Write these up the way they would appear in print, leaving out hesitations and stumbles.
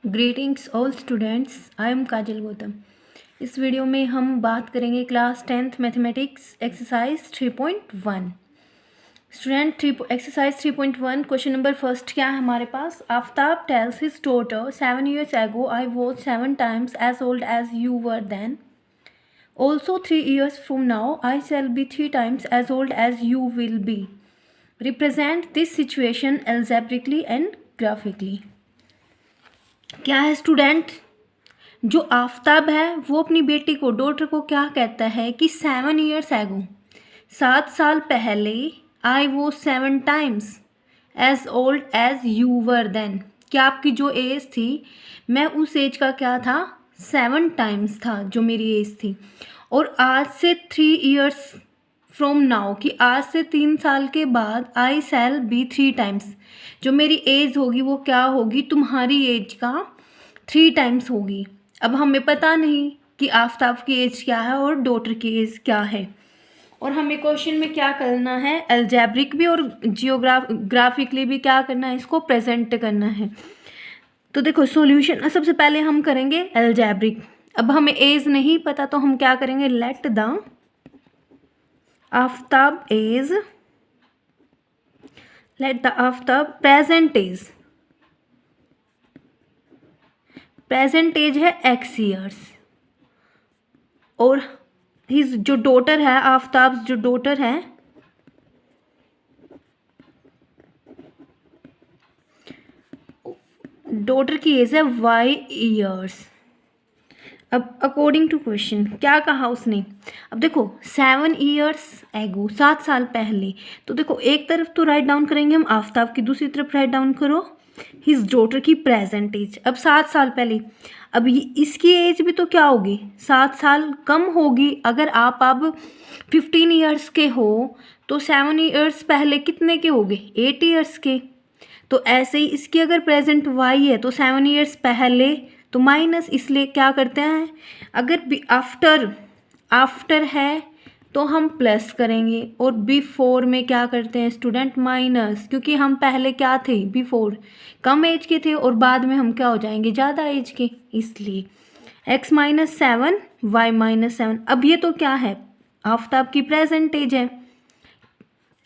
Greetings all students, I'm Kajal Gautam. इस video में हम बात करेंगे class 10th mathematics exercise 3.1। Student exercise 3.1 question number first क्या है हमारे पास। Aftab tells his daughter 7 years ago I was 7 times as old as you were then. Also 3 years from now I shall be 3 times as old as you will be. Represent this situation algebraically and graphically. क्या है student, जो आफ्ताब है वो अपनी बेटी को daughter को क्या कहता है कि 7 years ago 7 साल पहले आई was 7 times as old as you were then. क्या आपकी जो एज थी मैं उस एज का क्या था 7 times था जो मेरी एज थी। और आज से 3 years फ्रॉम नाउ कि आज से 3 साल के बाद आई शैल बी 3 times जो मेरी एज होगी वो क्या होगी तुम्हारी एज का 3 times होगी। अब हमें पता नहीं कि आफ्ताब की एज क्या है और डॉटर की एज क्या है, और हमें क्वेश्चन में क्या करना है, अलजेब्रिक भी और ग्राफिकली भी क्या करना है, इसको प्रेजेंट करना है। तो देखो सॉल्यूशन सबसे पहले हम करेंगे अलजेब्रिक। अब हमें एज नहीं पता तो हम क्या करेंगे, let the Aftab age, let the Aftab present age है x ईयर्स, और हिज जो डॉटर है आफ्ताब जो डॉटर है डॉटर की एज है y ईयर्स। अब अकॉर्डिंग टू क्वेश्चन क्या कहा उसने, अब देखो 7 years एगो 7 साल पहले, तो देखो एक तरफ तो राइट डाउन करेंगे हम आफ्ताब की, दूसरी तरफ राइट डाउन करो हिज डॉटर की प्रेजेंट एज। अब 7 साल पहले, अब इसकी एज भी तो क्या होगी 7 साल कम होगी। अगर आप अब 15 years के हो तो 7 years पहले कितने के होगे 8 years के। तो ऐसे ही इसकी अगर प्रेजेंट वाई है तो 7 years पहले तो माइनस, इसलिए क्या करते हैं अगर आफ्टर है तो हम प्लस करेंगे, और बिफोर में क्या करते हैं स्टूडेंट माइनस, क्योंकि हम पहले क्या थे बिफोर कम एज के थे और बाद में हम क्या हो जाएंगे ज़्यादा एज के, इसलिए x - 7 y - 7। अब ये तो क्या है आफ्ताब की प्रेजेंट एज है,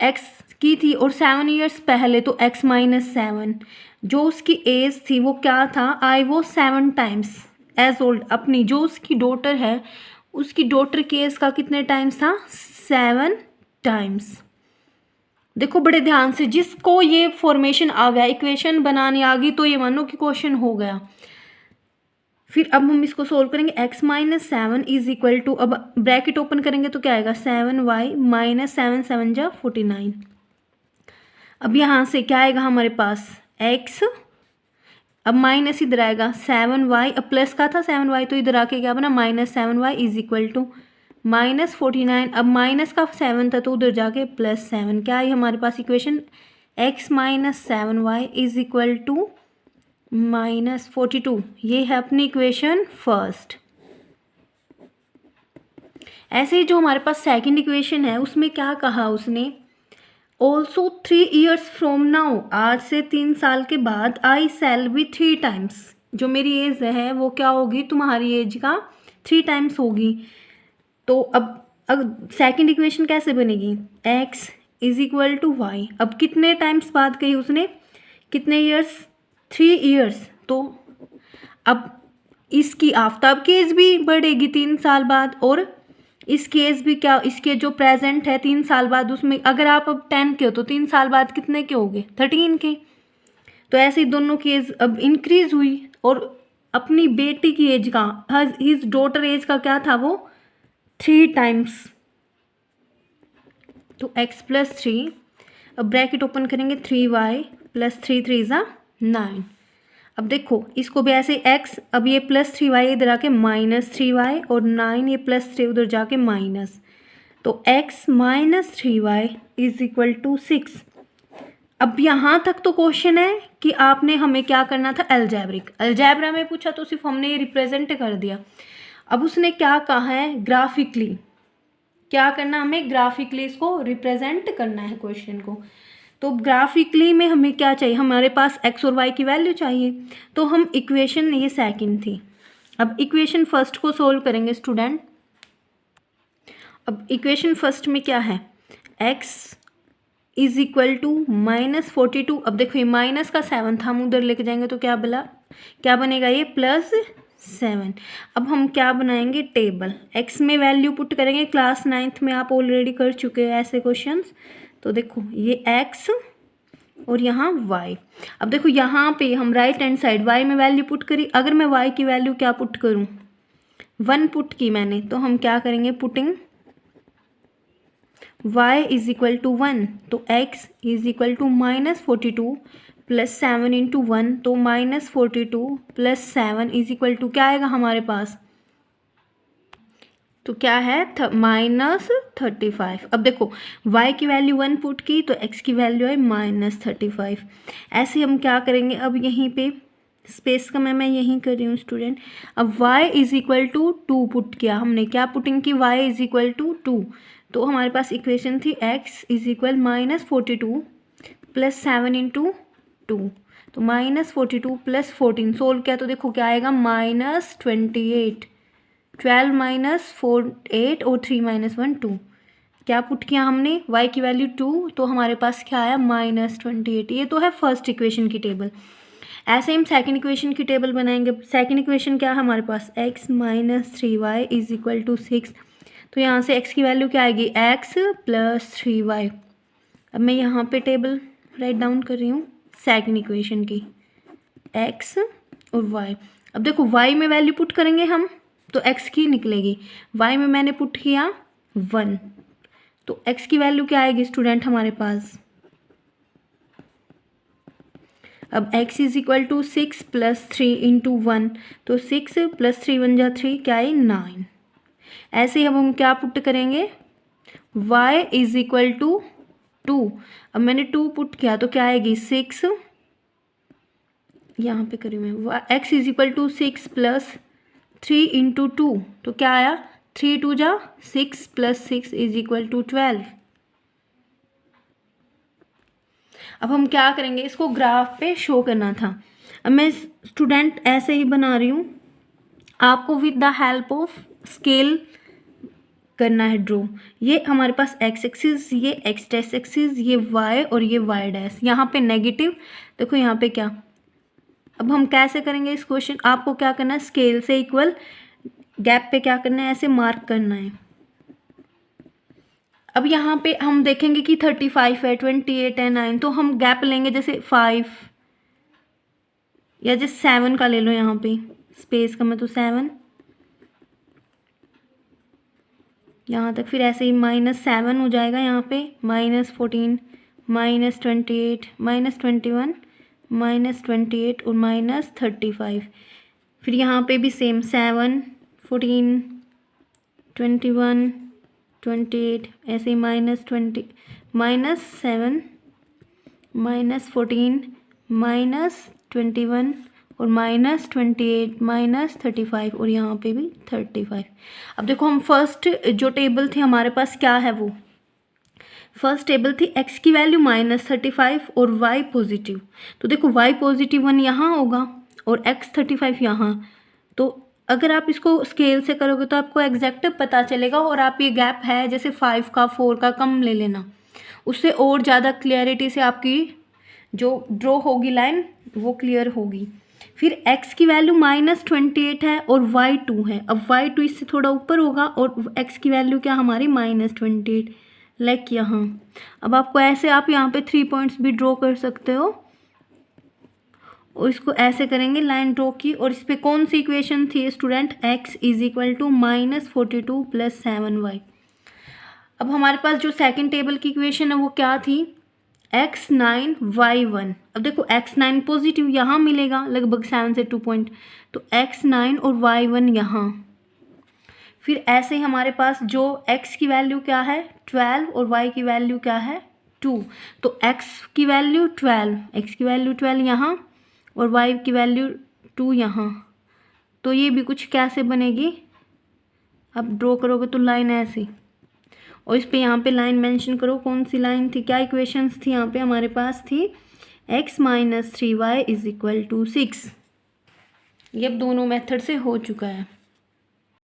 x की थी और 7 years पहले तो x - 7 जो उसकी एज थी वो क्या था आई वो 7 times एज ओल्ड, अपनी जो उसकी डॉटर है उसकी डॉटर की एज का कितने टाइम्स था 7 times। देखो बड़े ध्यान से, जिसको ये फॉर्मेशन आ गया इक्वेशन बनानी आ गई तो ये मानो कि क्वेश्चन हो गया। फिर अब हम इसको सोल्व करेंगे x - 7 इज इक्वल टू, अब ब्रैकेट ओपन करेंगे तो क्या आएगा 7y - 7 7 जा 49। अब यहाँ से क्या आएगा हमारे पास x, अब माइनस इधर आएगा 7y, अब प्लस का था 7y तो इधर आके क्या बना -7y इज इक्वल टू -49। अब माइनस का 7 था तो उधर जाके +7, क्या आई हमारे पास equation x - 7y is equal to -42। ये है अपनी इक्वेशन फर्स्ट। ऐसे ही जो हमारे पास सेकंड इक्वेशन है उसमें क्या कहा उसने, ऑल्सो 3 years फ्रॉम नाउ, आज से 3 साल के बाद आई शैल बी 3 times जो मेरी एज है वो क्या होगी तुम्हारी एज का 3 times होगी। तो अब सेकंड इक्वेशन कैसे बनेगी, x is equal to y. अब कितने टाइम्स बाद कही उसने, कितने ईयर्स 3 years, तो अब इसकी आफ्ताब की एज भी बढ़ेगी 3 साल बाद, और इसकी एज भी क्या, इसके जो प्रेजेंट है 3 साल बाद उसमें अगर आप अब 10 के हो तो 3 साल बाद कितने के होगे 13 के। तो ऐसे ही दोनों की एज अब इंक्रीज हुई, और अपनी बेटी की एज का हिज डॉटर एज का क्या था वो 3 times, तो x + 3, अब ब्रैकेट ओपन करेंगे 3y + 3 3 = 9। अब देखो इसको भी ऐसे x, अब ये +3y इधर आके -3y और 9 ये +3 उधर जाके माइनस, तो x - 3y is equal to 6। अब यहाँ तक तो क्वेश्चन है कि आपने हमें क्या करना था अलजेब्रिक, अलजेब्रा में पूछा तो सिर्फ हमने ये रिप्रेजेंट कर दिया। अब उसने क्या कहा है ग्राफिकली, क्या करना हमें ग्राफिकली इसको रिप्रेजेंट करना है क्वेश्चन को। तो ग्राफिकली में हमें क्या चाहिए, हमारे पास एक्स और वाई की वैल्यू चाहिए, तो हम इक्वेशन, ये सेकंड थी। अब इक्वेशन फर्स्ट को सोल्व करेंगे स्टूडेंट। अब इक्वेशन फर्स्ट में क्या है, x इज इक्वल टू -42। अब देखो ये माइनस का 7 था, हम उधर लेके जाएंगे तो क्या बनेगा, ये +7। अब हम क्या बनाएंगे, टेबल। x में वैल्यू पुट करेंगे, क्लास 9th में आप ऑलरेडी कर चुके हो ऐसे क्वेश्चंस। तो देखो ये x और यहाँ y। अब देखो यहाँ पे हम राइट हैंड साइड y में वैल्यू पुट करी, अगर मैं y की वैल्यू क्या पुट करूँ, 1 पुट की मैंने, तो हम क्या करेंगे, putting y is equal to 1, तो x is equal to -42 plus 7 into 1, तो -42 प्लस 7 इज इक्वल टू क्या आएगा हमारे पास, तो क्या है -35। अब देखो y की वैल्यू 1 पुट की तो x की वैल्यू है -35। ऐसे हम क्या करेंगे, अब यहीं पे स्पेस का मैं यहीं कर रही हूँ स्टूडेंट। अब y is equal to 2 put किया हमने, क्या पुटिंग की, y इज इक्वल टू 2, तो हमारे पास इक्वेशन थी x is equal -42 plus 7 into 2, तो -42 प्लस 14 सोल्व किया तो देखो क्या आएगा, -28। 12 माइनस 4 8 और 3 माइनस 1 2, क्या पुट किया हमने, y की वैल्यू 2, तो हमारे पास क्या आया, -28। ये तो है फर्स्ट इक्वेशन की टेबल। ऐसे हम सेकंड इक्वेशन की टेबल बनाएंगे। सेकंड इक्वेशन क्या है हमारे पास, x - 3y is equal to 6, तो यहाँ से x की वैल्यू क्या आएगी, x + 3y। अब मैं यहाँ पे टेबल राइट डाउन कर रही हूँ सेकंड इक्वेशन की, x और y। अब देखो y में वैल्यू पुट करेंगे हम तो x की निकलेगी, y में मैंने पुट किया 1, तो x की वैल्यू क्या आएगी स्टूडेंट हमारे पास। अब x is equal to 6 plus 3 into 1, तो 6 + 3 = 3, क्या है 9। ऐसे ही अब हम क्या पुट करेंगे, y इज इक्वल टू 2। अब मैंने 2 पुट किया तो क्या आएगी 6, यहाँ पे करी मैं, x is equal to 6 plus 3 into 2, तो क्या आया 3 2 जा 6 प्लस 6 इज इक्वल टू 12। अब हम क्या करेंगे, इसको ग्राफ पे शो करना था। अब मैं स्टूडेंट ऐसे ही बना रही हूँ, आपको with the help of scale करना है ड्रॉ। ये हमारे पास x एक्सिस, ये x डैश एक्सिस, ये y और ये y डैश, यहाँ पे नेगेटिव, देखो यहाँ पे क्या। अब हम कैसे करेंगे इस क्वेश्चन, आपको क्या करना है, स्केल से इक्वल गैप पे क्या करना है, ऐसे मार्क करना है। अब यहाँ पे हम देखेंगे कि 35 है, 28 है, 9, तो हम गैप लेंगे जैसे 5 या जैसे 7 का ले लो, यहाँ पे स्पेस का मैं तो 7 यहाँ तक, फिर ऐसे ही -7 हो जाएगा यहाँ पे, -14 -28 -21 -28 और -35, फिर यहाँ पे भी सेम 7 14 21 28, ऐसे ही -20 -7 -14 -21 और -28 -35 और यहाँ पे भी 35। अब देखो हम फर्स्ट जो टेबल थी हमारे पास क्या है, वो फर्स्ट टेबल थी x की वैल्यू -35 और y पॉजिटिव, तो देखो y पॉजिटिव 1 यहाँ होगा और x 35 यहाँ, तो अगर आप इसको स्केल से करोगे तो आपको एग्जैक्ट पता चलेगा। और आप ये गैप है जैसे 5 का 4 का कम ले लेना, उससे और ज़्यादा क्लियरिटी से आपकी जो ड्रॉ होगी लाइन वो क्लियर होगी। फिर x की वैल्यू -28 है और y 2 है, अब y 2 इससे थोड़ा ऊपर होगा और x की वैल्यू क्या हमारी -28, लाइक यहाँ। अब आपको ऐसे आप यहाँ पे 3 पॉइंट्स भी ड्रॉ कर सकते हो और इसको ऐसे करेंगे लाइन ड्रॉ की। और इस पर कौन सी इक्वेशन थी student, x is equal to -42 plus 7y। अब हमारे पास जो सेकंड टेबल की इक्वेशन है वो क्या थी, x9 y1। अब देखो x9 पॉजिटिव यहाँ मिलेगा लगभग 7 से 2 पॉइंट, तो x9 और y1 यहाँ। फिर ऐसे ही हमारे पास जो x की वैल्यू क्या है 12 और y की वैल्यू क्या है 2, तो x की वैल्यू 12, x की वैल्यू 12 यहाँ और y की वैल्यू 2 यहाँ। तो ये भी कुछ कैसे बनेगी, अब ड्रॉ करोगे तो लाइन ऐसी, और इस पे यहाँ पे लाइन मेंशन करो, कौन सी लाइन थी, क्या इक्वेशंस थी यहाँ पे हमारे पास थी, x - 3y = 6। ये अब दोनों मेथड से हो चुका है।